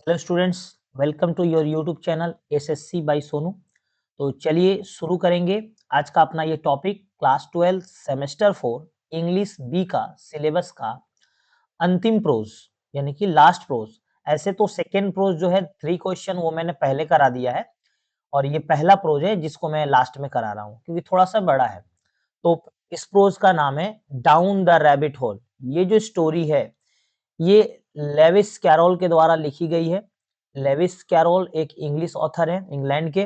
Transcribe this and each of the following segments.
Hello students, welcome to your YouTube channel SSC by Sonu. तो चलिए शुरू करेंगे आज का अपना ये topic class 12 semester 4 English B का सिलेबस का अंतिम प्रोज यानी कि लास्ट प्रोज। ऐसे तो सेकेंड प्रोज जो है 3 क्वेश्चन वो मैंने पहले करा दिया है और ये पहला प्रोज है जिसको मैं लास्ट में करा रहा हूँ क्योंकि थोड़ा सा बड़ा है। तो इस प्रोज का नाम है डाउन द रैबिट होल। ये जो स्टोरी है ये लेविस कैरोल के द्वारा लिखी गई है। लेविस कैरोल एक इंग्लिश ऑथर है इंग्लैंड के।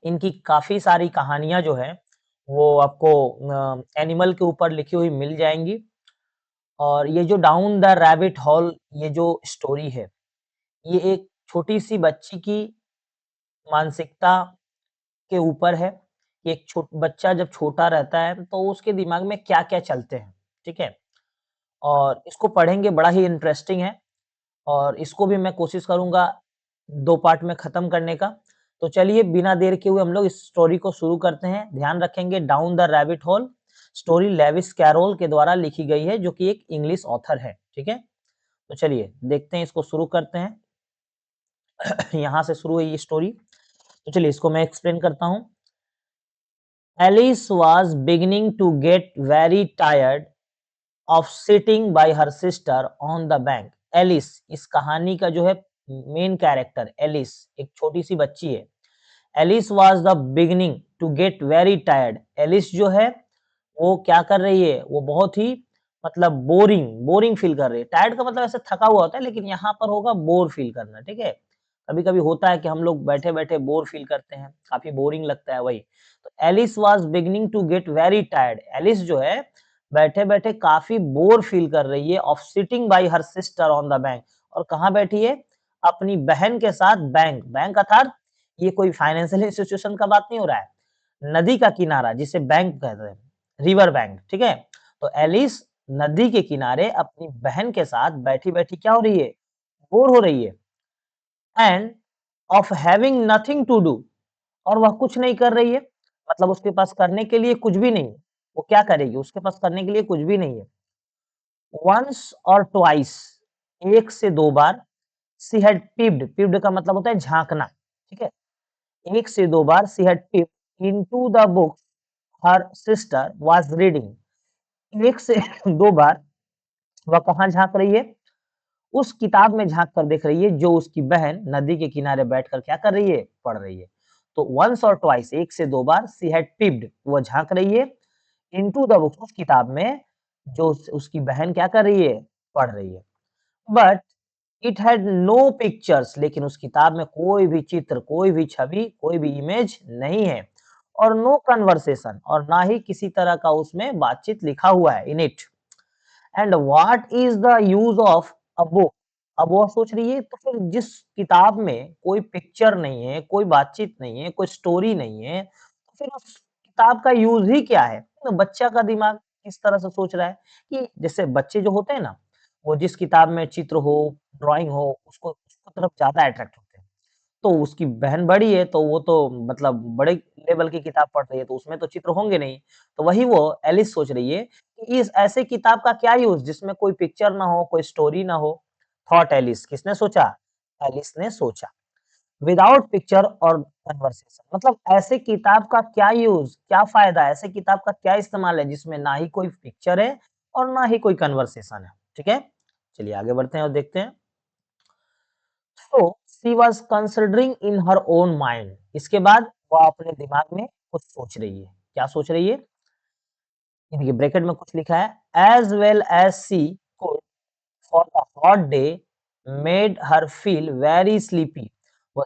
इनकी काफी सारी कहानियां जो है वो आपको एनिमल के ऊपर लिखी हुई मिल जाएंगी। और ये जो डाउन द रैबिट हॉल ये जो स्टोरी है ये एक छोटी सी बच्ची की मानसिकता के ऊपर है। कि एक बच्चा जब छोटा रहता है तो उसके दिमाग में क्या क्या चलते हैं, ठीक है। और इसको पढ़ेंगे, बड़ा ही इंटरेस्टिंग है और इसको भी मैं कोशिश करूंगा 2 पार्ट में खत्म करने का। तो चलिए बिना देर के हुए हम लोग इस स्टोरी को शुरू करते हैं। ध्यान रखेंगे down the rabbit hole story Lewis Carroll के द्वारा लिखी गई है जो कि एक इंग्लिश ऑथर है, ठीक है। तो चलिए देखते हैं, इसको शुरू करते हैं। यहाँ से शुरू हुई ये स्टोरी। तो चलिए इसको मैं एक्सप्लेन करता हूँ। Alice was beginning to get very tired of sitting by her sister on the bank. Alice इस कहानी का जो है मेन कैरेक्टर एलिस एक छोटी सी बच्ची है। Alice was the beginning to get very tired. Alice जो है वो क्या कर रही है, वो बहुत ही मतलब बोरिंग बोरिंग फील कर रही है। टायर्ड का मतलब ऐसे थका हुआ होता है लेकिन यहाँ पर होगा बोर फील करना, ठीक है। कभी कभी होता है कि हम लोग बैठे बैठे बोर फील करते हैं, काफी बोरिंग लगता है वही। तो Alice was beginning to get very tired. Alice जो है बैठे बैठे काफी बोर फील कर रही है of sitting by her sister on the bank. और कहाँ बैठी है, अपनी बहन के साथ बैंक। बैंक अर्थात ये कोई फाइनेंशियल इंस्टीट्यूशन का बात नहीं हो रहा है, नदी का किनारा जिसे बैंक कहते हैं, रिवर बैंक, ठीक है। तो एलिस नदी के किनारे अपनी बहन के साथ बैठी बैठी क्या हो रही है, बोर हो रही है। And of having nothing to do, और वह कुछ नहीं कर रही है, मतलब उसके पास करने के लिए कुछ भी नहीं है। वो क्या करेगी, उसके पास करने के लिए कुछ भी नहीं है। वंस और ट्वाइस, एक से दो बार। सी हैड पीप्ड, पीप्ड का मतलब होता है झांकना, ठीक है। एक से दो बार she had peeped into the book her sister was reading. एक से दो बार वह कहाँ झांक रही है, उस किताब में झांक कर देख रही है जो उसकी बहन नदी के किनारे बैठकर क्या कर रही है, पढ़ रही है। तो वंस और ट्वाइस, एक से दो बार, सी हैड पीप्ड वो झांक रही है इनटू द बुक उस किताब में जो उसकी बहन क्या कर रही है, पढ़ रही है। But it had no pictures, लेकिन उस किताब में कोई भी चित्र, कोई भी छवि, कोई भी इमेज नहीं है। और नो कन्वर्सेशन, और ना ही किसी तरह का उसमें बातचीत लिखा हुआ है in it. And what is the use of a book. अब वो सोच रही है तो फिर जिस किताब में कोई पिक्चर नहीं है, कोई बातचीत नहीं है, कोई स्टोरी नहीं है, तो फिर उस किताब का यूज ही क्या है। तो बच्चा का दिमाग इस तरह से सोच रहा है कि जैसे बच्चे जो होते हैं ना, वो जिस किताब में चित्र हो, ड्राइंग हो, उसको उसको तरफ ज्यादा अट्रैक्ट होते हैं। तो उसकी बहन बड़ी है तो वो तो मतलब बड़े लेवल की किताब पढ़ रही है तो उसमें तो चित्र होंगे नहीं। तो वही वो एलिस सोच रही है कि इस ऐसे किताब का क्या यूज़ जिसमें कोई पिक्चर ना हो, कोई स्टोरी ना हो। थॉट एलिस, किसने सोचा? एलिस ने सोचा। विदाउट पिक्चर और कन्वर्सेशन, मतलब ऐसे किताब का क्या यूज़, क्या फ़ायदा, ऐसे किताब का क्या इस्तेमाल है जिसमें ना ही कोई पिक्चर है और ना ही कोई कन्वर्सेशन है, ठीक है? चलिए आगे बढ़ते हैं और देखते हैं। So she was considering in her own mind. इसके बाद वह अपने दिमाग में कुछ सोच रही है। क्या सोच रही है? ये देखिए ब्रैकेट में कुछ लिखा है as well as she could for the hot day made her feel very sleepy. वो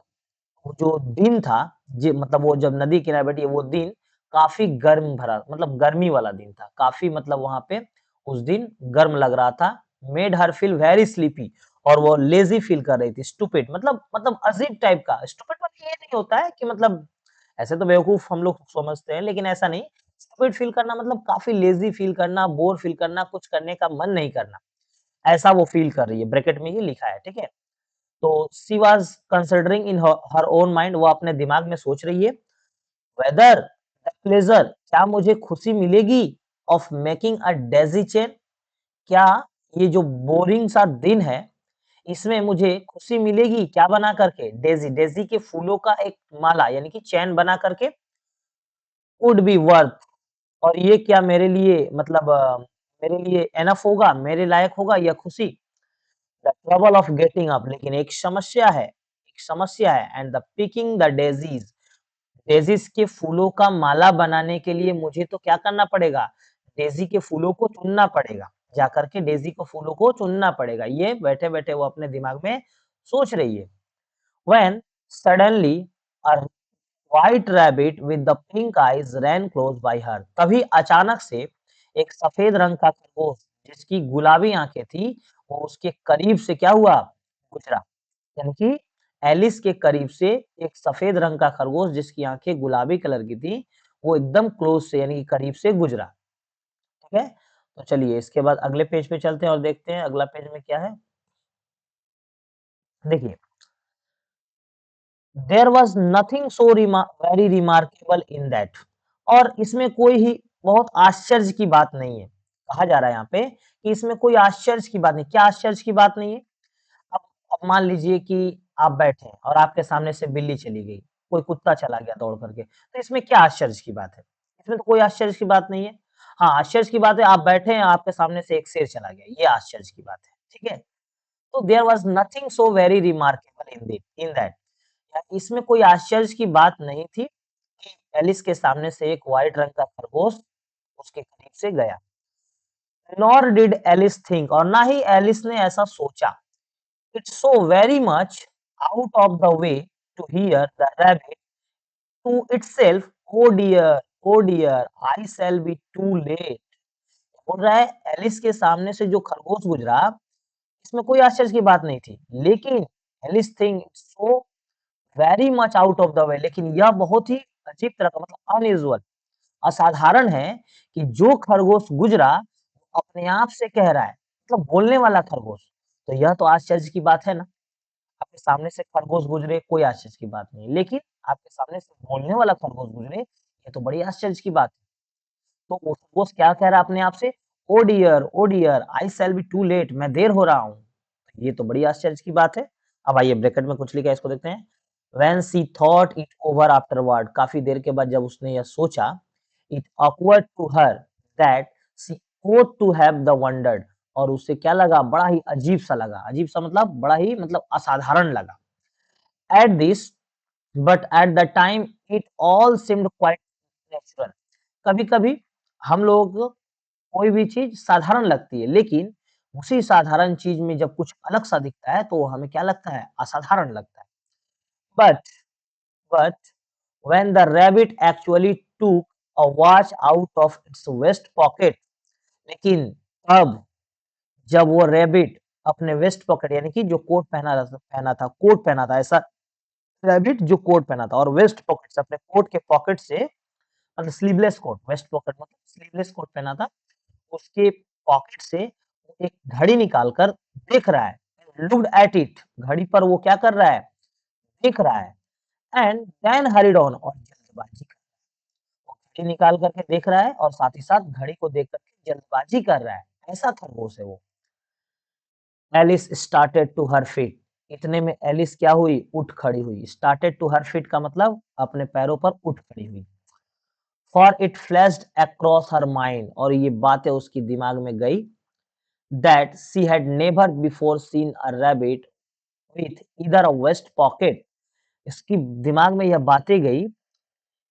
वो जो दिन था, जी मतलब वो जब नदी किनारे बैठी है वो दिन काफ़ी गर्म भरा, मतलब गर्मी वाला दिन था। काफ़ी मतलब वहाँ पे उस दिन गर्म लग रहा था। Made her feel very sleepy, और वो लेज़ी फील कर रही थी। स्टूपिड मतलब अजीब टाइप का। स्टूपिड मतलब ये नहीं होता है कि मतलब ऐसे तो बेवकूफ़ हम लोग समझते हैं, लेकिन ऐसा नहीं। स्टूपिड फील करना मतलब काफ़ी लेज़ी फील करना, बोर फील करना, कुछ करने का मन नहीं करना, ऐसा वो फील कर रही है। ब्रैकेट में ये लिखा है, ठीक है? तो she was considering in her own mind, वो अपने दिमाग में सोच रही है, वेदर द प्लेज़र, क्या मुझे खुशी मिलेगी of making a daisy chain, क्या ये जो बोरिंग सा दिन है इसमें मुझे खुशी मिलेगी क्या बना करके? डेज़ी, डेज़ी के फूलों का एक माला यानी कि चैन बना करके वुड बी वर्थ और ये क्या मेरे लिए मतलब मेरे लिए इनफ होगा, मेरे लायक होगा यह खुशी? The trouble of getting up लेकिन एक समस्या है एंड द पिकिंग द डेज़ीज़ डेज़ीज़ के फूलों का माला बनाने के लिए मुझे तो क्या करना पड़ेगा? डेज़ी के फूलों को चुनना पड़ेगा। जाकर के डेज़ी के फूलों को चुनना पड़ेगा। ये बैठे-बैठे वो अपने दिमाग में सोच रही है। When suddenly a white rabbit with the pink eyes ran close by her तभी अचानक से एक सफेद रंग का खरगोश जिसकी गुलाबी आँखें थी, वो उसके करीब से क्या हुआ? गुजरा। यानी कि एलिस के करीब से एक सफेद रंग का खरगोश जिसकी आँखें गुलाबी कलर की थी, वो एकदम क्लोज़ से यानी कि करीब से गुजरा, ठीक है? तो चलिए इसके बाद अगले पेज पे चलते हैं और देखते हैं अगला पेज में क्या है? देखिए, there was nothing so very remarkable in that और इसमें कोई ही बहुत आश्चर्य की बात नहीं है। कहा जा रहा है यहाँ पे कि इसमें कोई आश्चर्य की बात नहीं। क्या आश्चर्य की बात नहीं है? अब अब मान लीजिए कि आप बैठे हैं और आपके सामने से बिल्ली चली गई, कोई कुत्ता चला गया दौड़ करके, तो इसमें क्या आश्चर्य की बात है? इसमें तो कोई आश्चर्य की बात नहीं है। हाँ, आश्चर्य की बात है आप बैठे हैं, आपके सामने से एक शेर चला गया, ये आश्चर्य की बात है, ठीक है? तो there was nothing so very remarkable in that इसमें कोई आश्चर्य की बात नहीं थी कि एलिस के सामने से एक व्हाइट रंग का खरगोश उसके करीब से गया। नॉर डिड एलिस थिंक और ना ही एलिस ने ऐसा सोचा It's so very much out of the way to hear the rabbit to itself, oh dear, I shall be too late. बोल रहा है एलिस के सामने से जो खरगोश गुजरा, इसमें कोई आश्चर्य की बात नहीं थी। लेकिन Alice think so very much out of the way लेकिन यह बहुत ही अजीब तरह का मतलब अनयूजुअल असाधारण है कि जो खरगोश गुजरा, अपने आप से कह रहा है, मतलब बोलने वाला खरगोश। तो यह तो आश्चर्य की बात है ना। आपके सामने से खरगोश गुजरे कोई आश्चर्य की बात नहीं है। लेकिन आपके सामने से बोलने वाला खरगोश गुजरे, ये तो बड़ी आश्चर्य की बात है। तो वो खरगोश क्या कह रहा है अपने आप से? Oh dear, I shall be too late मैं देर हो रहा हूँ। ये तो बड़ी आश्चर्य की बात है। अब आइए ब्रैकेट में कुछ लिखा है इसको देखते हैं। When she thought it over afterward काफ़ी देर के बाद जब उसने यह सोचा, it awkward to her that she ought to have the wondered और उसे क्या लगा? बड़ा ही अजीब-सा लगा। अजीब-सा मतलब बड़ा ही मतलब असाधारण लगा। At this but at the time it all seemed quite natural कभी-कभी हम लोग कोई भी चीज़ साधारण लगती है, लेकिन उसी साधारण चीज़ में जब कुछ अलग-सा दिखता है, तो वो हमें क्या लगता है? असाधारण लगता है। But but when the rabbit actually took a watch out of its waist pocket लेकिन तब जब वो रैबिट अपने वेस्ट पॉकेट यानी कि जो कोट कोट पहना था ऐसा रैबिट जो कोट पहना था और वेस्ट पॉकेट से अपने कोट के पॉकेट से मतलब स्लीवलेस कोट वेस्ट पॉकेट मतलब स्लीवलेस कोट पहना था। उसके पॉकेट से एक घड़ी निकाल कर देख रहा है। लुक्ड एट इट घड़ी पर वो क्या कर रहा है? देख रहा है एंड देन हरीड ऑन और जल्दबाजी कर वो घड़ी निकाल करके देख रहा है और साथ ही साथ घड़ी को देख कर के जल्दबाजी कर रहा है। ऐसा खरगोश है वो। Alice started to her feet इतने में एलिस क्या हुई? उठ खड़ी हुई। स्टार्टेड टू हर फीट का मतलब अपने पैरों पर उठ खड़ी हुई। For it flashed across her mind और ये बातें उसकी दिमाग में गई that she had never before seen a rabbit with either a waist pocket इसकी दिमाग में यह बातें गई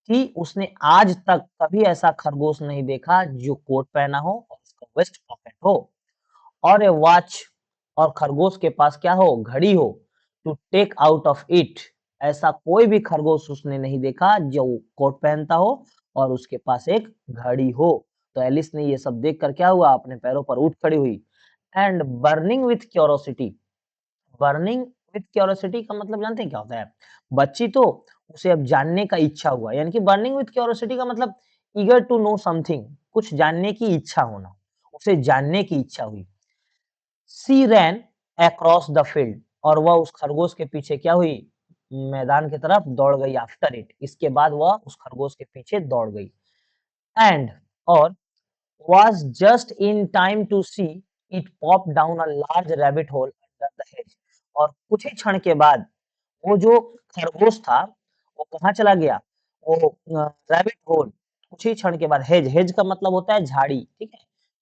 कि उसने आज तक कभी ऐसा खरगोश नहीं देखा जो कोट पहना हो और उसका वेस्ट पॉकेट हो और ए वॉच और खरगोश के पास क्या हो? घड़ी हो to take out of it ऐसा कोई भी खरगोश उसने नहीं देखा जो कोट पहनता हो और उसके पास एक घड़ी हो। तो एलिस ने ये सब देख कर क्या हुआ? अपने पैरों पर उठ खड़ी हुई and burning with curiosity burning with curiosity का मतलब जानते हैं क्या होता है? बच्ची तो उसे अब जानने का इच्छा हुआ, यानी कि बर्निंग विथ क्यूरियोसिटी का मतलब ईगर टू नो समथिंग कुछ जानने की इच्छा होना, उसे जानने की इच्छा हुई। She rain across the field और वह उस खरगोश के पीछे क्या हुई? मैदान की तरफ दौड़ गई आफ्टर इट इसके बाद वह उस खरगोश के पीछे दौड़ गई एंड और was just in time to see it pop down a large rabbit hole under the hedge और कुछ ही क्षण के बाद वो जो खरगोश था, वो कहाँ चला गया? वो रैबिट होल, कुछ ही क्षण के बाद हेज का मतलब होता है झाड़ी, ठीक है?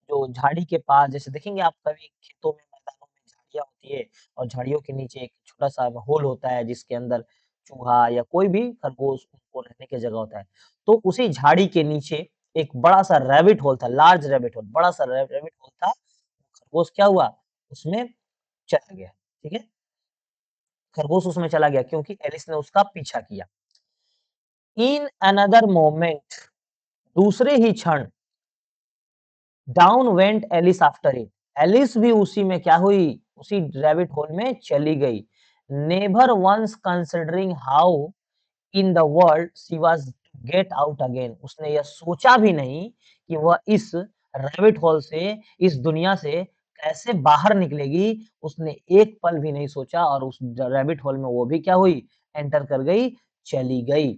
जो झाड़ी के पास जैसे देखेंगे आप कभी खेतों में, मैदानों में झाड़ियाँ होती है और झाड़ियों के नीचे एक छोटा-सा होल होता है जिसके अंदर चूहा या कोई भी खरगोश उनको रहने की जगह होता है। तो उसी झाड़ी के नीचे एक बड़ा-सा रैबिट होल था, लार्ज रैबिट होल, बड़ा-सा रैबिट होल था। खरगोश क्या हुआ? उसमें चला गया, ठीक है? खरगोश उसमें चला गया क्योंकि एलिस ने उसका पीछा किया। इन अनदर मोमेंट दूसरे ही क्षण down went Alice after it. Alice भी उसी में क्या हुई? उसी रैबिट होल में चली गई। Never once considering how in the world she was get out again. उसने यह सोचा भी नहीं कि वह इस रैबिट होल से, इस दुनिया से कैसे बाहर निकलेगी। उसने एक पल भी नहीं सोचा और उस रैबिट होल में वो भी क्या हुई? एंटर कर गई, चली गई।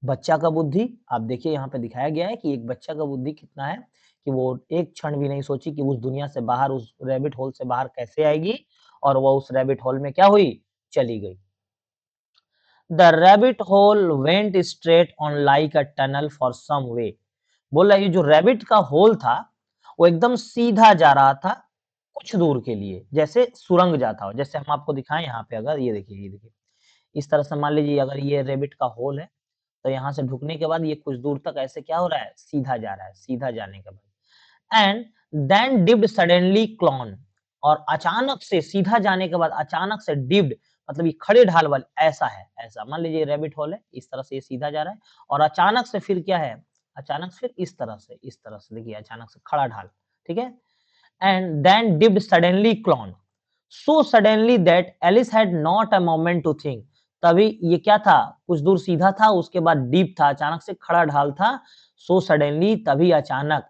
बच्चा का बुद्धि, आप देखिए यहाँ पे दिखाया गया है कि एक बच्चा का बुद्धि कितना है कि वो एक क्षण भी नहीं सोची कि उस दुनिया से बाहर, उस रैबिट होल से बाहर कैसे आएगी और वो उस रैबिट होल में क्या हुई? चली गई। The rabbit hole went straight on like a tunnel for some way. बोल रहा है ये जो रैबिट का होल था, वो एकदम सीधा जा रहा था कुछ दूर के लिए, जैसे सुरंग जाता हो। जैसे हम आपको दिखाएँ यहाँ पे, अगर ये देखिए, इस तरह से मान लीजिए अगर ये रैबिट का होल है, तो यहाँ से ढुकने के बाद ये कुछ दूर तक ऐसे क्या हो रहा है? सीधा जा रहा है, सीधा जाने के बाद एंड देन डिप्ड सडनली क्लॉन, और अचानक से सीधा जाने के बाद अचानक से डिप्ड मतलब ये खड़े ढाल वाले ऐसा है, ऐसा मान लीजिए रैबिट होल है, इस तरह से ये सीधा जा रहा है और अचानक से फिर क्या है? अचानक से फिर इस तरह से देखिए अचानक से खड़ा ढाल, ठीक है? And then dipped suddenly clone. So suddenly that Alice had not a moment to think. तभी ये क्या था? कुछ दूर सीधा था, उसके बाद डीप था, अचानक से खड़ा ढाल था। So suddenly तभी अचानक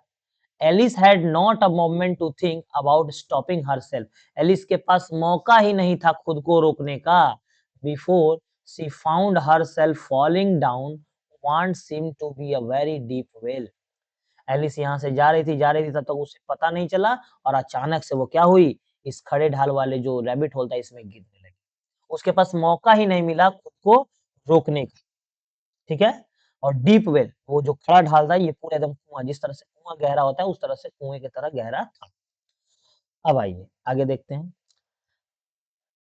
Alice had not a moment to think about stopping herself. Alice के पास मौका ही नहीं था खुद को रोकने का। Before she found herself falling down what seemed to be a very deep well. Alice यहाँ से जा रही थी तब तक उसे पता नहीं चला और अचानक से वो क्या हुई? इस खड़े ढाल वाले जो रैबिट होल था इसमें गिरने लगी। उसके पास मौका ही नहीं मिला खुद को रोकने का, ठीक है? और डीप वेल, वो जो खड़ा ढाल था ये पूरा एकदम कुआँ, जिस तरह से कुआँ गहरा होता है उस तरह से कुएँ की तरह गहरा था। अब आइए आगे देखते हैं।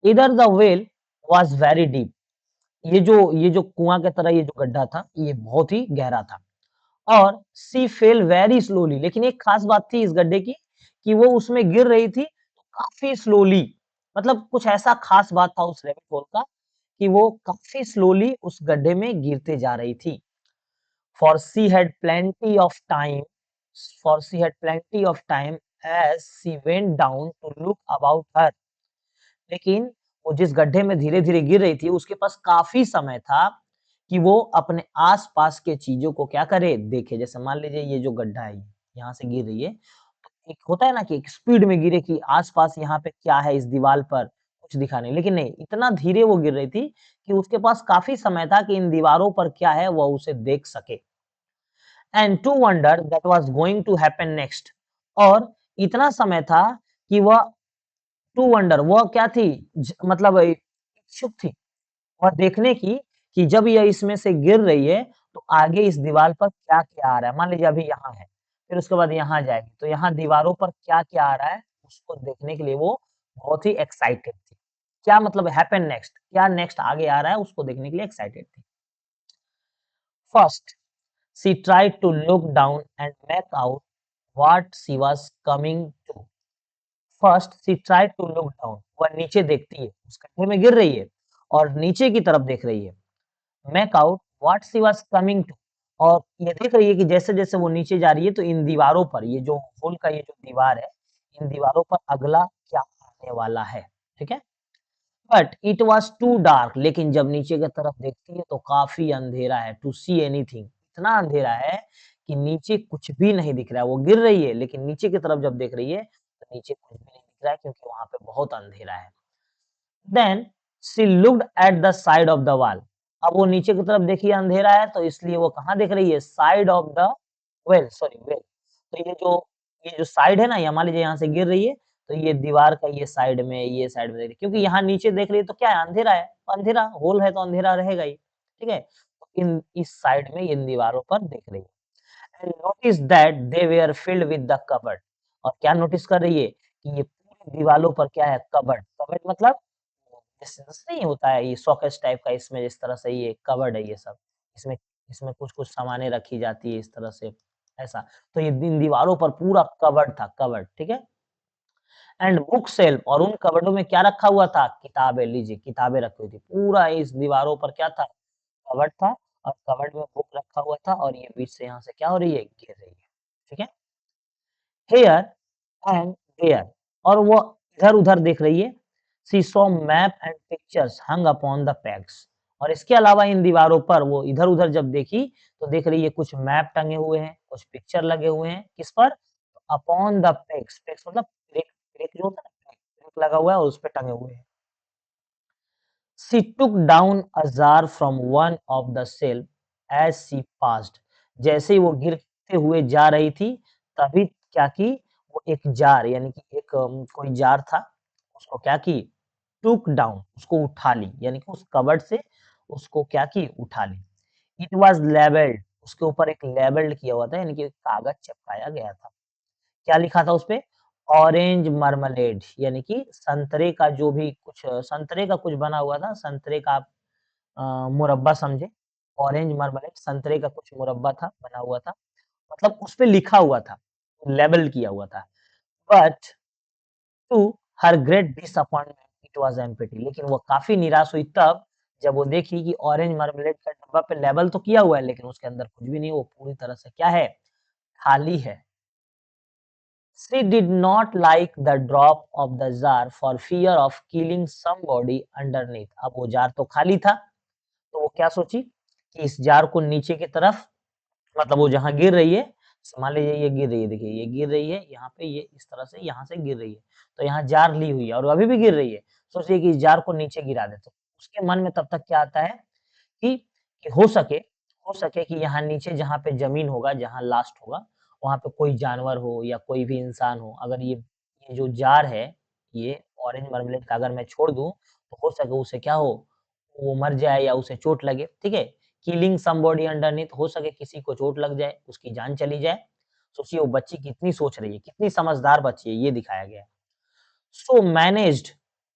इधर the well was very deep. ये जो कुआँ की तरह ये जो गड्ढा था, ये बहुत ही गहरा था। और शी फेल वेरी स्लोली, लेकिन एक खास बात थी इस गड्ढे की कि वो उसमें गिर रही थी तो काफ़ी स्लोली, मतलब कुछ ऐसा खास बात था उस रैबिट होल का कि वो काफ़ी स्लोली उस गड्ढे में गिरते जा रही थी। For she had plenty of time for she had plenty of time as she went down to look about her. लेकिन वो जिस गड्ढे में धीरे-धीरे गिर रही थी, उसके पास काफ़ी समय था कि वो अपने आस-पास के चीज़ों को क्या करे, देखे। जैसे मान लीजिए ये जो गड्ढा है, यहाँ से गिर रही है, एक होता है ना कि एक स्पीड में गिरे कि आस-पास यहाँ पे क्या है इस दीवार पर, कुछ दिखा नहीं। लेकिन नहीं, इतना धीरे वो गिर रही थी कि उसके पास काफ़ी समय था कि इन दीवारों पर क्या है, वह उसे देख सके। And to wonder that was going to happen next, और इतना समय था कि वह टू वंडर वह क्या थी मतलब इच्छुक थी वह देखने की कि जब यह इसमें से गिर रही है तो आगे इस दीवार पर क्या-क्या आ रहा है। मान लीजिए अभी यहाँ है, फिर उसके बाद यहाँ जाएगी, तो यहाँ दीवारों पर क्या-क्या आ रहा है उसको देखने के लिए वो बहुत ही एक्साइटेड थी। क्या मतलब हैपन नेक्स्ट, क्या नेक्स्ट आगे आ रहा है उसको देखने के लिए एक्साइटेड थी। First she tried to look down and make out what she was coming to. First she tried to look down, वह नीचे देखती है, उस गड्ढे में गिर रही है और नीचे की तरफ देख रही है। Make out what she was coming to, और ये देख रही है कि जैसे-जैसे वो नीचे जा रही है तो इन दीवारों पर, ये जो होल का ये जो दीवार है, इन दीवारों पर अगला क्या आने वाला है, ठीक है? But it was too dark, लेकिन जब नीचे की तरफ देखती है तो काफ़ी अंधेरा है, टू सी एनीथिंग, इतना अंधेरा है कि नीचे कुछ भी नहीं दिख रहा है। वो गिर रही है लेकिन नीचे की तरफ जब देख रही है तो नीचे कुछ भी नहीं दिख रहा है क्योंकि वहाँ पे बहुत अंधेरा है। Then she looked at the side of the wall. अब वो नीचे की तरफ देखिए अंधेरा है तो इसलिए वो कहाँ देख रही है? Side of the well. तो ये जो साइड है ना, या मान लीजिए यहाँ से गिर रही है तो ये दीवार का ये साइड में, ये साइड में देख रही है, क्योंकि यहाँ नीचे देख रही है तो क्या है, अंधेरा है, अंधेरा होल है तो अंधेरा रहेगा ही, ठीक है? तो इन इस साइड में इन दीवारों पर देख रही है। And notice that they were filled with the cupboard, और क्या नोटिस कर रही है कि ये पूरी दीवारों पर क्या है, कबर्ड, कबर्ड मतलब जैसे नहीं होता है ये शोकेस टाइप का, इसमें इस तरह से ये कबर्ड है ये सब, इसमें इसमें कुछ-कुछ सामानें रखी जाती है इस तरह से, ऐसा। तो ये इन दीवारों पर पूरा कबर्ड था, कबर्ड, ठीक है? एंड बुक शेल्फ, और उन कबर्डों में क्या रखा हुआ था? किताबें, लीजिए किताबें रखी हुई थी। पूरा इस दीवारों पर क्या था? कबर्ड था, और कबर्ड में बुक रखा हुआ था, और ये बीच से यहाँ से क्या हो रही है? गिर रही है, ठीक है? हियर एंड देयर, और वो इधर-उधर देख रही है। She saw map and pictures hung upon the pegs, और इसके अलावा इन दीवारों पर वो इधर-उधर जब देखी, तो देख रही है कुछ मैप टंगे हुए हैं, कुछ पिक्चर लगे हुए हैं, किस पर? अपॉन द पेग्स, पेग्स मतलब पेग, पेग जो होता है ना, पेग लगा हुआ है और उसपे टंगे हुए हैं। She took down a jar from one of the shelf as she passed. जैसे ही वो गिरते हुए जा रही थी, तभी क्या की, वो एक जार यानी कि एक कोई जार था, उसको क्या की, took down, उसको उठा ली, यानी कि उस कबर्ड से उसको क्या की, उठा ली। It was labeled, उसके ऊपर एक लेबल्ड किया हुआ था, यानी कि कागज चिपकाया गया था। क्या लिखा था उसपे? ऑरेंज मार्मलेड, यानी कि संतरे का जो भी कुछ, संतरे का कुछ बना हुआ था, संतरे का आप मुरब्बा समझे। ऑरेंज मार्मलेड संतरे का कुछ मुरब्बा था, बना हुआ था। मतलब उसपे लिखा हुआ था, लेबल किया हुआ था। But to her great disappointment it was empty, लेकिन वो काफ़ी निराश हुई तब, जब वो देखी कि ऑरेंज मार्मलेड का डब्बा पे लेबल तो किया हुआ है, लेकिन उसके अंदर कुछ भी नहीं, वो पूरी तरह से क्या है? खाली है। She did not like the drop of the jar for fear of killing somebody underneath. अब वो जार तो खाली था, तो वो क्या सोची कि इस जार को नीचे की तरफ, मतलब वो जहाँ गिर रही है, मान लीजिए ये गिर रही है, देखिए ये गिर रही है, यहाँ पे ये इस तरह से यहाँ से गिर रही है, तो यहाँ जार ली हुई है और अभी भी गिर रही है। सोचिए कि इस जार को नीचे गिरा दे, तो उसके मन में तब तक क्या आता है कि हो सके कि यहाँ नीचे जहाँ पे ज़मीन होगा, जहाँ लास्ट होगा, वहाँ पे कोई जानवर हो या कोई भी इंसान हो। अगर ये जो जार है, ये ऑरेंज मार्मलेट का अगर मैं छोड़ दूँ, तो हो सके उसे क्या हो, वो मर जाए या उसे चोट लगे, ठीक है? किलिंग समबॉडी अंडरनीथ, हो सके किसी को चोट लग जाए, उसकी जान चली जाए। सोचिए वो बच्ची कितनी सोच रही है, कितनी समझदार बच्ची है, ये दिखाया गया है। So managed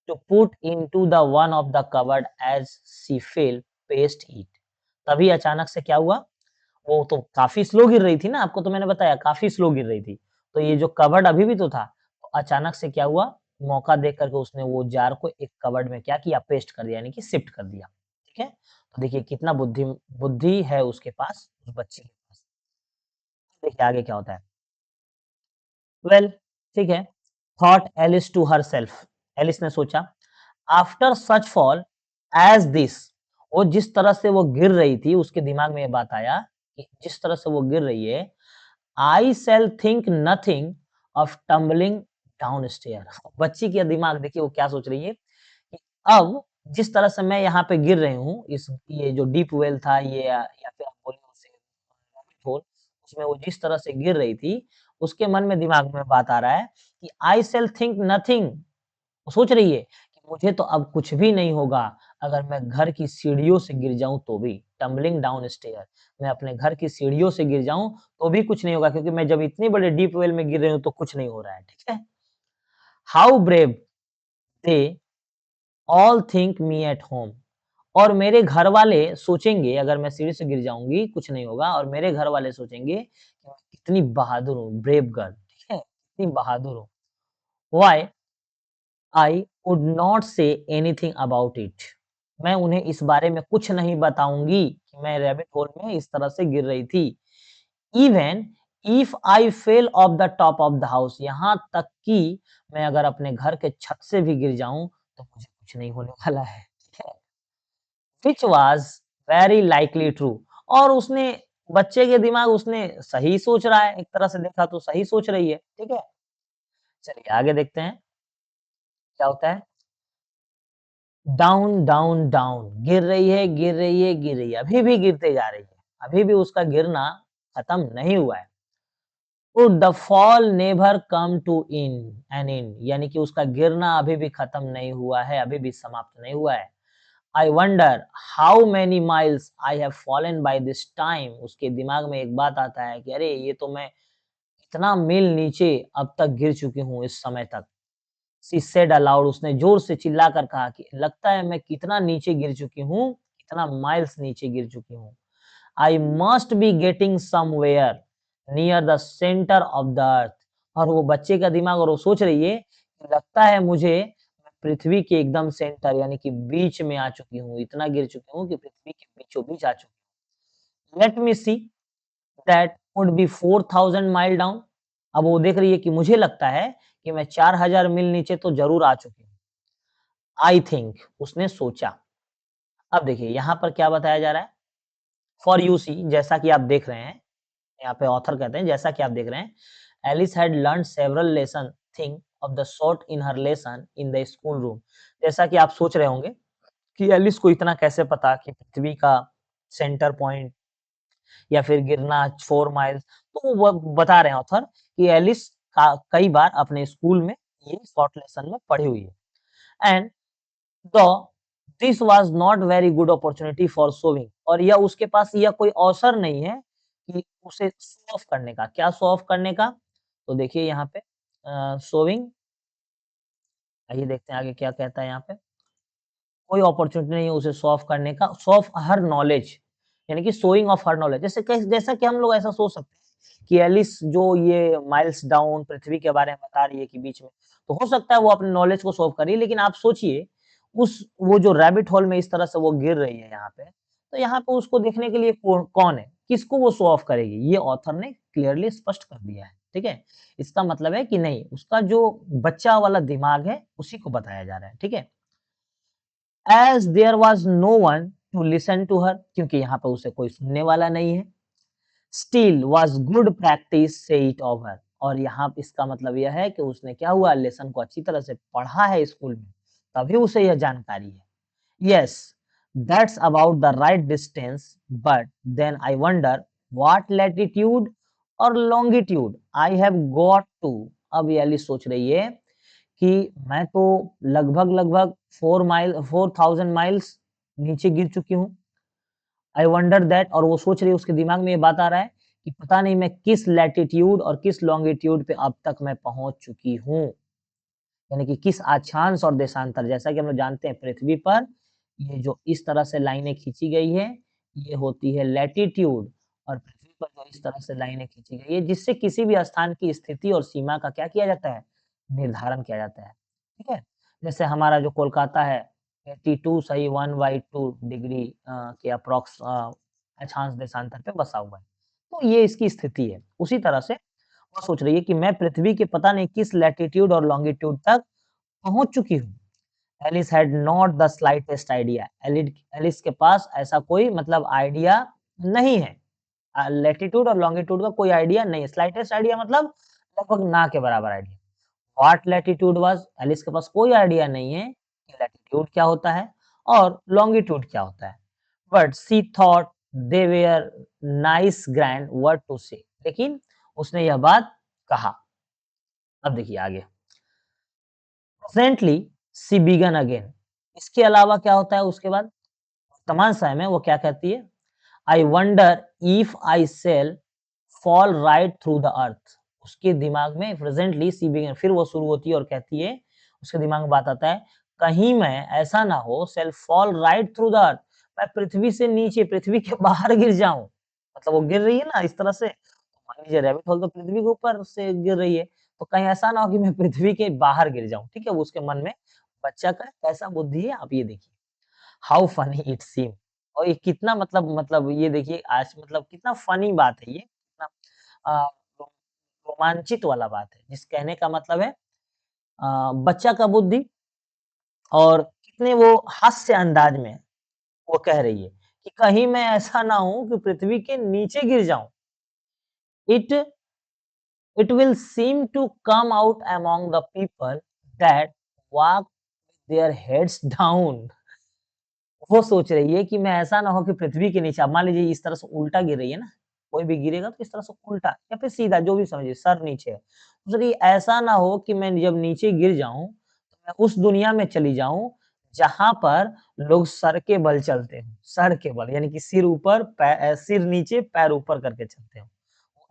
to put into the one of the cupboard as she fell past it. तभी अचानक से क्या हुआ, वो तो काफ़ी स्लो गिर रही थी ना, आपको तो मैंने बताया काफ़ी स्लो गिर रही थी। तो ये जो कबर्ड अभी भी तो था, तो अचानक से क्या हुआ, मौका देख कर के उसने वो जार को एक कबर्ड में क्या किया, पेस्ट कर दिया, यानी कि शिफ्ट कर दिया। ठीक है? तो देखिए कितना बुद्धि है उसके पास, उस बच्ची के पास। देखिए आगे क्या होता है। वेल, ठीक है, thought Alice to herself, Alice ने सोचा, after such fall as this, वो जिस तरह से वो गिर रही थी, उसके दिमाग में ये बात आया कि जिस तरह से वो गिर रही है, I shall think nothing of tumbling downstairs. बच्ची का दिमाग देखिए वो क्या सोच रही है कि अब जिस तरह से मैं यहाँ पे गिर रही हूँ, इस ये जो डीप वेल था ये, या फिर आप बोलिए उसे रैबिट होल, उसमें वो जिस तरह से गिर रही थी, उसके मन में दिमाग में बात आ रहा है कि आई शैल थिंक नथिंग, वो सोच रही है कि मुझे तो अब कुछ भी नहीं होगा, अगर मैं घर की सीढ़ियों से गिर जाऊँ तो भी, टम्बलिंग डाउन स्टेयर, मैं अपने घर की सीढ़ियों से गिर जाऊँ तो भी कुछ नहीं होगा, क्योंकि मैं जब इतनी बड़े डीप वेल में गिर रही हूँ तो कुछ नहीं हो रहा है, ठीक है? How brave they all think me at home, और मेरे घर वाले सोचेंगे, अगर मैं सीढ़ी से गिर जाऊँगी कुछ नहीं होगा, और मेरे घर वाले सोचेंगे कि मैं कितनी बहादुर हूँ, ब्रेव गर्ल, ठीक है? कितनी बहादुर हूँ। Why I would not say anything about it, मैं उन्हें इस बारे में कुछ नहीं बताऊँगी कि मैं रैबिट होल में इस तरह से गिर रही थी। Even if I fell off the top of the house, यहाँ तक कि मैं अगर अपने घर के छत से भी गिर जाऊँ, तो मुझे कुछ नहीं होने वाला है। ठीक है? Which was very likely true, और उसने, बच्चे के दिमाग उसने सही सोच रहा है, एक तरह से देखा तो सही सोच रही है। ठीक है? चलिए आगे देखते हैं, क्या होता है? डाउन, डाउन, डाउन, गिर रही है, गिर रही है, गिर रही है, अभी भी गिरते जा रही है, अभी भी उसका गिरना खत्म नहीं हुआ है। Would the fall never come to in an end, यानी कि उसका गिरना अभी भी खत्म नहीं हुआ है, अभी भी समाप्त नहीं हुआ है। I wonder how many miles I have fallen by this time, उसके दिमाग में एक बात आता है कि अरे ये तो मैं इतना मील नीचे अब तक गिर चुकी हूँ इस समय तक। शी सेड अलाउड, उसने जोर से चिल्लाकर कहा कि लगता है मैं कितना नीचे गिर चुकी हूँ, कितना माइल्स नीचे गिर चुकी हूँ। I must be getting somewhere near the centre of the earth, और वो बच्चे का दिमाग, और वो सोच रही है कि लगता है मुझे मैं पृथ्वी के एकदम सेंटर यानी कि बीच में आ चुकी हूँ, इतना गिर चुकी हूँ कि पृथ्वी के बीचों बीच आ चुकी हूँ। Let me see that would be 4000 mile down. अब वो देख रही है कि मुझे लगता है कि मैं 4000 मील नीचे तो जरूर आ चुकी हूँ। आई थिंक, उसने सोचा। अब देखिए यहाँ पर क्या बताया जा रहा है, फॉर यू सी, जैसा कि आप देख रहे हैं, यहाँ पे ऑथर कहते हैं जैसा कि आप देख रहे हैं, Alice had learn several lesson thing of the sort in her lesson in the school room. जैसा कि आप सोच रहे होंगे कि एलिस को इतना कैसे पता कि पृथ्वी का सेंटर पॉइंट या फिर गिरना 4 माइल्स, तो वो बता रहे हैं ऑथर कि एलिस का कई बार अपने स्कूल में ये शॉर्ट लेसन में पढ़ी हुई है। And the this was not very good opportunity for showing, और यह उसके पास यह कोई अवसर नहीं है कि उसे शो ऑफ करने का। क्या शो ऑफ करने का? तो देखिए यहाँ पे शोविंग, आइए देखते हैं आगे क्या कहता है यहाँ पे। कोई अपॉर्चुनिटी नहीं है उसे शो ऑफ करने का, शो ऑफ हर नॉलेज, यानी कि शोइंग ऑफ हर नॉलेज। जैसा कि हम लोग ऐसा सोच सकते हैं कि एलिस जो ये माइल्स डाउन पृथ्वी के बारे में बता रही है कि बीच में, तो हो सकता है वो अपने नॉलेज को शो ऑफ कर रही है, लेकिन आप सोचिए उस वो जो रैबिट होल में इस तरह से वो गिर रही है यहाँ पे, तो यहाँ पे उसको देखने के लिए कौन है, किसको वो शो ऑफ करेगी, ये ऑथर ने क्लियरली स्पष्ट कर दिया है। ठीक है, इसका मतलब है कि नहीं, उसका जो बच्चा वाला दिमाग है उसी को बताया जा रहा है। ठीक है, as there was no one to listen to her, क्योंकि यहाँ पे उसे कोई सुनने वाला नहीं है। Still was good practice say it over, और यहाँ इसका मतलब यह है कि उसने क्या हुआ, लेसन को अच्छी तरह से पढ़ा है स्कूल में, तभी उसे यह जानकारी है। Yes, that's about the right distance, but then I wonder what latitude और longitude I have got to. अब ये एलिस सोच रही है कि मैं तो लगभग-लगभग 4000 माइल्स नीचे गिर चुकी हूँ। आई वंडर दैट, और वो सोच रही है, उसके दिमाग में ये बात आ रहा है कि पता नहीं मैं किस लैटिट्यूड और किस लॉन्गिट्यूड पे अब तक मैं पहुँच चुकी हूँ। यानी कि किस अक्षांश और देशांतर, जैसा कि हम लोग जानते हैं पृथ्वी पर ये जो इस तरह से लाइनें खींची गई है, ये होती है लैटिट्यूड, और पृथ्वी पर जो इस तरह से लाइनें खींची गई है, जिससे किसी भी स्थान की स्थिति और सीमा का क्या किया जाता है, निर्धारण किया जाता है। ठीक है? जैसे हमारा जो कोलकाता है 82 सही 1/2 डिग्री के अप्रॉक्स अक्षांश देशांतर पे बसा हुआ है। तो ये इसकी स्थिति है। उसी तरह से वो सोच रही है कि मैं पृथ्वी के पता नहीं किस लैटिट्यूड और लॉन्गिट्यूड तक पहुँच चुकी हूँ। Alice had not the slightest idea, Alice के पास ऐसा कोई मतलब आइडिया नहीं है। लैटिट्यूड और लॉन्गिट्यूड का कोई आइडिया नहीं है। स्लाइटेस्ट आइडिया मतलब लगभग ना के बराबर idea. What latitude was, Alice के पास कोई आइडिया नहीं है कि लैटिट्यूड क्या होता है और लॉन्गिट्यूड क्या होता है। But she thought they were nice grand word to say, लेकिन उसने यह बात कहा। अब देखिए आगे, प्रेजेंटली शी बिगन अगेन, इसके अलावा क्या होता है उसके बाद, वर्तमान समय में वो क्या कहती है, I wonder if I shall fall right through the earth. उसके दिमाग में प्रेजेंटली सी बिगन, फिर वो शुरू होती है और कहती है, उसके दिमाग में बात आता है, कहीं मैं ऐसा ना हो shall fall right through the earth, मैं पृथ्वी से नीचे, पृथ्वी के बाहर गिर जाऊं। मतलब वो गिर रही है ना इस तरह से, मान लीजिए रैबिट होल तो पृथ्वी के ऊपर से गिर रही है, तो कहीं ऐसा ना हो कि मैं पृथ्वी के बाहर गिर जाऊं। ठीक है, वो उसके मन में, बच्चा का कैसा बुद्धि है आप ये देखिए। हाउ फनी इट सीम, और ये कितना मतलब ये देखिए आज मतलब कितना फनी बात है ये, कितना रो रोमांचित वाला बात है। जिस कहने का मतलब है बच्चा का बुद्धि, और कितने वो हास्य अंदाज में वो कह रही है कि कहीं मैं ऐसा ना हूँ कि पृथ्वी के नीचे गिर जाऊँ। It it will seem to come out among the people that walk their heads down. वो सोच रही है कि मैं ऐसा ना हो कि पृथ्वी के नीचे, अब मान लीजिए इस तरह से उल्टा गिर रही है ना, कोई भी गिरेगा तो इस तरह से उल्टा या फिर सीधा जो भी समझिए सर नीचे है। तो सोचिए ऐसा ना हो कि मैं जब नीचे गिर जाऊँ, तो मैं उस दुनिया में चली जाऊँ जहाँ पर लोग सर के बल चलते हों, सर के बल यानी कि सिर ऊपर सिर नीचे पैर ऊपर करके चलते हों।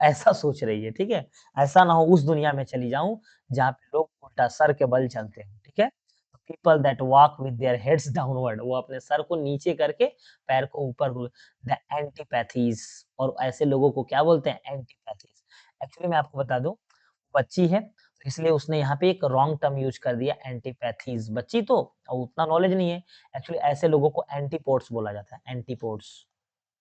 ऐसा सोच रही है, ठीक है? ऐसा ना हो उस दुनिया में चली जाऊँ जहाँ पे लोग उल्टा सर के बल चलते हों, ठीक है? People that walk with their heads downward वो अपने सर को नीचे करके पैर को ऊपर द एंटीपैथीज़ और ऐसे लोगों को क्या बोलते हैं? एंटीपैथीज़। एक्चुअली मैं आपको बता दूँ, बच्ची है, तो इसलिए उसने यहाँ पे एक रॉन्ग टर्म यूज़ कर दिया एंटीपैथीज़। बच्ची तो उतना नॉलेज नहीं है। एक्चुअली ऐसे लोगों को एंटीपोड्स बोला जाता है, एंटीपोड्स।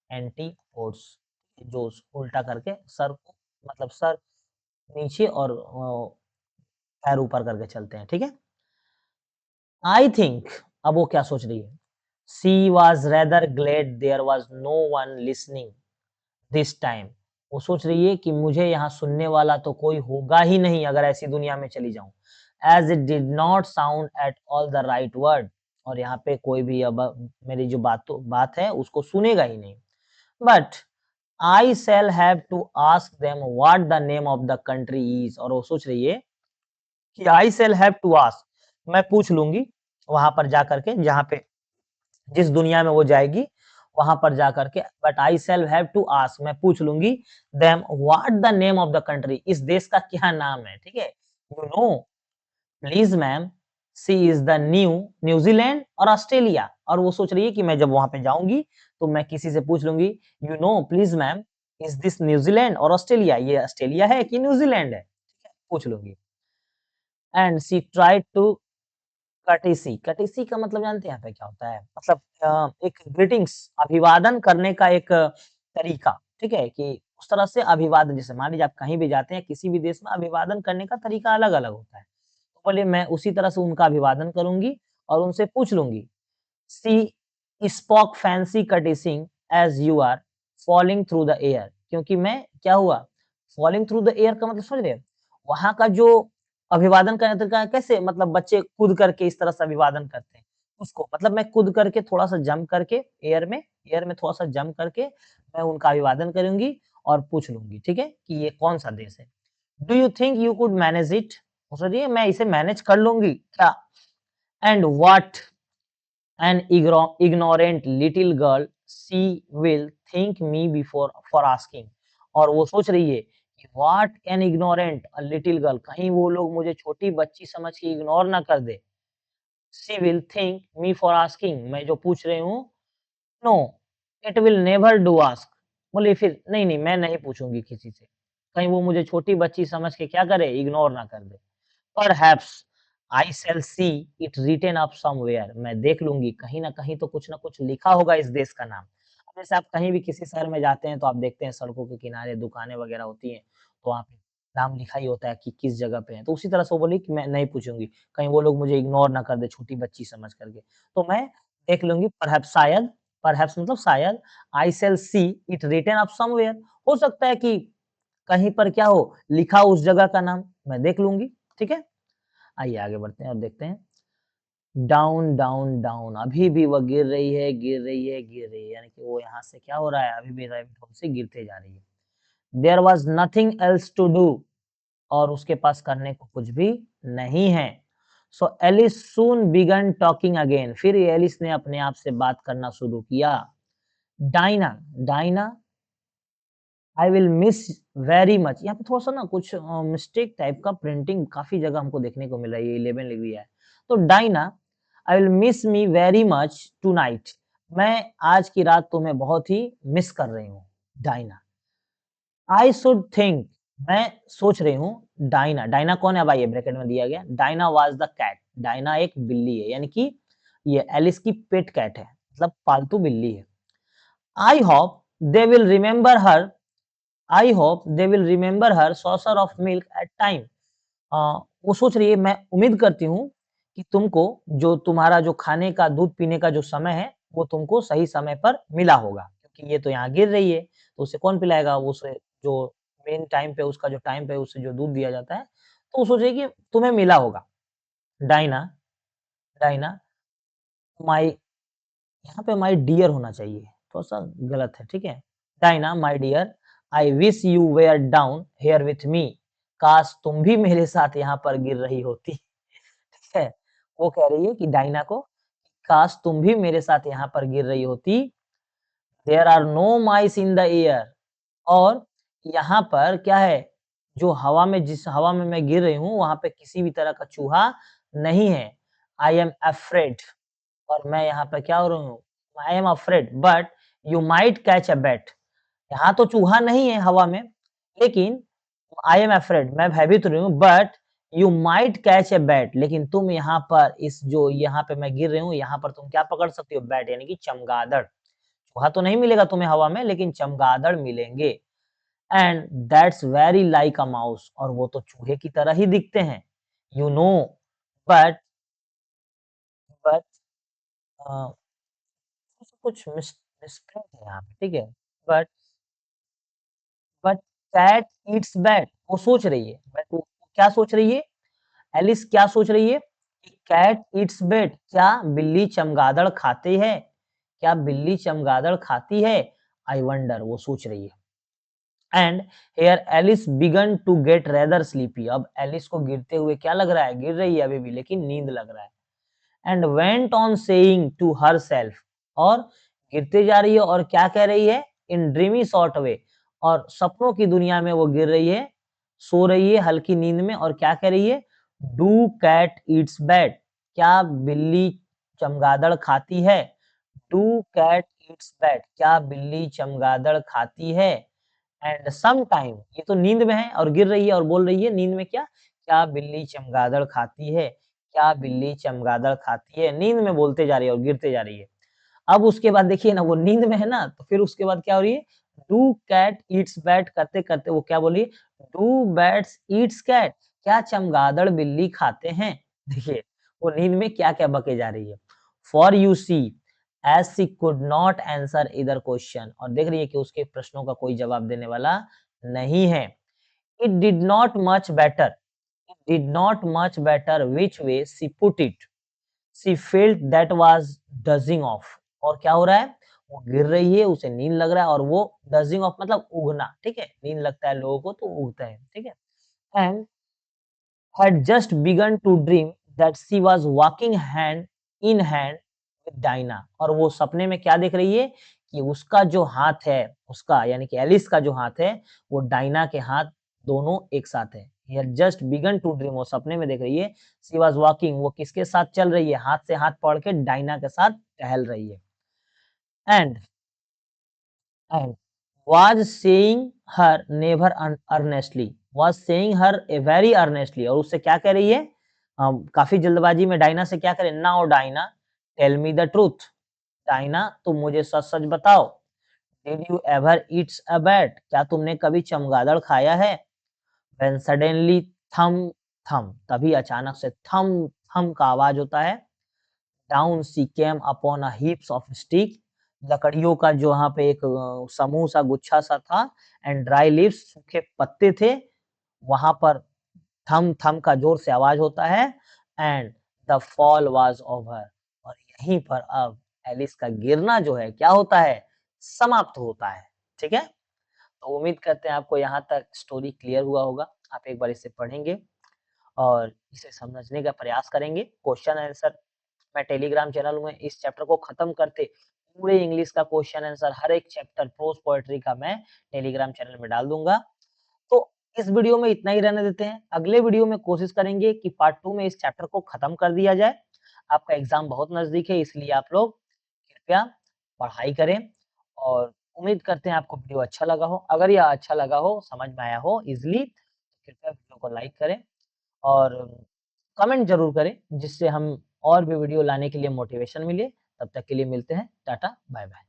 एंटीपोड्स जो उल्टा करके सर को मतलब सर नीचे और पैर ऊपर करके चलते हैं, ठीक है? आई थिंक अब वो क्या सोच रही है? She was rather glad there was no one listening this time. वो सोच रही है कि मुझे यहाँ सुनने वाला तो कोई होगा ही नहीं अगर ऐसी दुनिया में चली जाऊँ। As it did not sound at all the right word और यहाँ पे कोई भी अब मेरी जो बात है उसको सुनेगा ही नहीं। But I shall have to ask them what the name of the country is और वो सोच रही है कि I shall have to ask मैं पूछ लूँगी वहाँ पर जा कर के जहाँ पे जिस दुनिया में वो जाएगी वहाँ पर जा कर के but I shall have to ask मैं पूछ लूँगी them what the name of the country इस देश का क्या नाम है, ठीक है? You know please ma'am see is the New Zealand और ऑस्ट्रेलिया और वो सोच रही है कि मैं जब वहां पे जाऊंगी तो मैं किसी से पूछ लूंगी you know please ma'am is this New Zealand और ऑस्ट्रेलिया ये ऑस्ट्रेलिया है कि न्यूजीलैंड है पूछ लूंगी एंड शी ट्राइड टू कटिसी कटिसी का मतलब जानते हैं यहाँ पे क्या होता है मतलब एक ग्रीटिंग्स अभिवादन करने का एक तरीका ठीक है कि उस तरह से अभिवादन जैसे मान लीजिए आप कहीं भी जाते हैं किसी भी देश में अभिवादन करने का तरीका अलग अलग होता है तो बोले मैं उसी तरह से उनका अभिवादन करूँगी और उनसे पूछ लूँगी, she spoke fancy curtseying as you are falling through the air क्योंकि मैं क्या हुआ? फॉलिंग थ्रू द एयर का मतलब समझ रहे हैं? वहाँ का जो अभिवादन करने का तरीका है कैसे मतलब बच्चे कूद करके इस तरह से अभिवादन करते हैं, उसको मतलब मैं कूद करके थोड़ा-सा जंप करके एयर में थोड़ा-सा जंप करके मैं उनका अभिवादन करूँगी और पूछ लूँगी, ठीक है? कि ये कौन-सा देश है? Do you think you could manage it? वो सोचिए मैं इसे मैनेज कर लूँगी क्या? And what an ignorant little girl she will think me before for asking और वो सोच रही है कि what an ignorant a little girl कहीं वो लोग मुझे छोटी बच्ची समझ के इग्नोर ना कर दे। She will think me for asking मैं जो पूछ रही हूँ no it will never do ask बोले फिर नहीं मैं नहीं पूछूंगी किसी से कहीं वो मुझे छोटी बच्ची समझ के क्या करे इग्नोर ना कर दे perhaps I shall see it written up somewhere मैं देख लूँगी कहीं न कहीं तो कुछ न कुछ लिखा होगा इस देश का नाम। अब जैसे आप कहीं भी किसी शहर में जाते हैं तो आप देखते हैं सड़कों के किनारे दुकानें वगैरह होती हैं, तो वहाँ पे नाम लिखा ही होता है कि किस जगह पे है। तो उसी तरह से वो बोली कि मैं नहीं पूछूँगी, कहीं वो लोग मुझे इग्नोर ना कर दें छोटी बच्ची समझ कर के। तो मैं देख लूँगी परहैप्स मतलब शायद I shall see it written up somewhere हो सकता है कि कहीं पर क्या हो लिखा हो उस जगह का नाम, मैं देख लूँगी, ठीक है? आइए आगे बढ़ते हैं और देखते हैं। डाउन, डाउन, डाउन अभी भी वह गिर रही है, गिर रही है, गिर रही है। यानी कि वो यहाँ से क्या हो रहा है, अभी भी रैबिट होल से गिरते जा रही है। There was nothing else to do और उसके पास करने को कुछ भी नहीं है। So Alice soon began talking again फिर एलिस ने अपने आप से बात करना शुरू किया। Diana, Diana I will miss very much यहाँ पे थोड़ा-सा ना कुछ मिस्टेक टाइप का प्रिंटिंग काफ़ी जगह हमको देखने को मिल रहा है, ये 11 लिख दिया है। तो Diana, I will miss me very much tonight मैं आज की रात तुम्हें बहुत ही मिस कर रही हूँ, डायना। आई शुड थिंक मैं सोच रही हूँ डायना, डायना कौन है अब आइए ब्रैकेट में दिया गया, Diana was the cat Diana एक बिल्ली है, यानी कि ये एलिस की पेट कैट है, मतलब पालतू बिल्ली है। I hope they will remember her I hope they will remember her saucer of milk at time a, वो सोच रही है मैं उम्मीद करती हूँ कि तुमको जो तुम्हारा जो खाने का दूध पीने का जो समय है वो तुमको सही समय पर मिला होगा क्योंकि ये तो यहाँ गिर रही है तो उसे कौन पिलाएगा उसे जो मेन टाइम पे उसका जो टाइम पे उसे जो दूध दिया जाता है तो वो सोच रही है कि तुम्हें मिला होगा डाइना डाइना माई यहाँ पे माई डियर होना चाहिए थोड़ा सा गलत है ठीक है Dinah my dear I wish you were down here with me, काश तुम भी मेरे साथ यहाँ पर गिर रही होती। ठीक है, वो कह रही है कि डायना को, काश तुम भी मेरे साथ यहाँ पर गिर रही होती। There are no mice in the air, और यहाँ पर क्या है, जो हवा में, जिस हवा में मैं गिर रही हूँ वहाँ पे किसी भी तरह का चूहा नहीं है। आई एम अफ्रेड, और मैं यहाँ पे क्या हो रही हूँ, I am afraid but you might catch a bat. यहाँ तो चूहा नहीं है हवा में, लेकिन आई एम अफ्रेड, मैं भयभीत हो रही हूँ, but you might catch a bat, लेकिन तुम यहाँ पर इस जो यहाँ पे मैं गिर रही हूँ, यहाँ पर तुम क्या पकड़ सकती हो, बैट यानी कि चमगादड़। चूहा तो नहीं मिलेगा तुम्हें हवा में, लेकिन चमगादड़ मिलेंगे। And that's very like a mouse, और वो तो चूहे की तरह ही दिखते हैं। यू नो, बट बट कुछ मिसप्रिंट है यहाँ पे, ठीक है। But but cat eats bat, वो सोच रही है, बट वो क्या सोच रही है, एलिस क्या सोच रही है कि कैट ईट्स बैट, क्या बिल्ली चमगादड़ खाती है, क्या बिल्ली चमगादड़ खाती है, आई वंडर, वो सोच रही है। And here Alice began to get rather sleepy, अब एलिस को गिरते हुए क्या लग रहा है, गिर रही है अभी भी, लेकिन नींद लग रहा है। And went on saying to herself, और गिरते जा रही है और क्या कह रही है, इन ड्रीमी सॉर्ट वे, और सपनों की दुनिया में वो गिर रही है, सो रही है हल्की नींद में, और क्या कह रही है, डू कैट ईट्स बैट, क्या बिल्ली चमगादड़ खाती है, डू कैट ईट्स बैट, क्या बिल्ली चमगादड़ खाती है। एंड सम टाइम, ये तो नींद में है और गिर रही है और बोल रही है नींद में क्या, क्या बिल्ली चमगादड़ खाती है, क्या बिल्ली चमगादड़ खाती है, नींद में बोलते जा रही है और गिरते जा रही है। अब उसके बाद देखिए ना, वो नींद में है ना, तो फिर उसके बाद क्या हो रही है, डू कैट ईट्स बैट करते-करते वो क्या बोली, डू बैट्स ईट्स कैट, क्या चमगादड़ बिल्ली खाते हैं। देखिए, वो नींद में क्या-क्या बके जा रही है। For you see, as she could not answer either question, और देख रही है कि उसके प्रश्नों का कोई जवाब देने वाला नहीं है। It did not much better, it did not much better which way she put it, she felt that was dodging off, और क्या हो रहा है, वो गिर रही है, उसे नींद लग रहा है, और वो डजिंग ऑफ मतलब ऊँघना, ठीक है? नींद लगता है लोगों को तो ऊँघते हैं, ठीक है? And had just begun to dream that she was walking hand in hand with Dinah, और वो सपने में क्या देख रही है कि उसका जो हाथ है, उसका यानी कि एलिस का जो हाथ है, वो डायना के हाथ दोनों एक साथ है। He had just begun to dream, वो सपने में देख रही है, she was walking, वो किसके साथ चल रही है, हाथ से हाथ पकड़ के डायना के साथ टहल रही है। And and was saying her never earnestly, was saying her a very earnestly, और उससे क्या कह रही है, काफी जल्दबाजी में डायना से क्या करे, now Diana tell me the truth, Diana तुम मुझे सच सच बताओ, did you ever eats a bat, क्या तुमने कभी चमगादड़ खाया है। व्हेन सडनली थम थम, तभी अचानक से थम थम का आवाज होता है। Down she came upon a heaps of stick, लकड़ियों का जो वहाँ पे एक समूह सा गुच्छा सा था, एंड ड्राई लीव्स, सूखे पत्ते थे, वहाँ पर थम थम का जोर से आवाज होता है। And the fall was over, और यहीं पर अब एलिस का गिरना जो है क्या होता है, समाप्त होता है। ठीक है, तो उम्मीद करते हैं आपको यहाँ तक स्टोरी क्लियर हुआ होगा। आप एक बार इसे पढ़ेंगे और इसे समझने का प्रयास करेंगे। क्वेश्चन आंसर मैं टेलीग्राम चैनल में इस चैप्टर को खत्म करते पूरे इंग्लिश का क्वेश्चन आंसर हर एक चैप्टर प्रोज पोएट्री का मैं टेलीग्राम चैनल में डाल दूंगा। तो इस वीडियो में इतना ही रहने देते हैं। अगले वीडियो में कोशिश करेंगे कि पार्ट 2 में इस चैप्टर को खत्म कर दिया जाए। आपका एग्जाम बहुत नजदीक है, इसलिए आप लोग कृपया पढ़ाई करें, और उम्मीद करते हैं आपको वीडियो अच्छा लगा हो। अगर यह अच्छा लगा हो, समझ में आया हो इजिली, तो कृपया वीडियो को लाइक करें और कमेंट ज़रूर करें, जिससे हम और भी वीडियो लाने के लिए मोटिवेशन मिले। तब तक के लिए मिलते हैं। टाटा, बाय-बाय।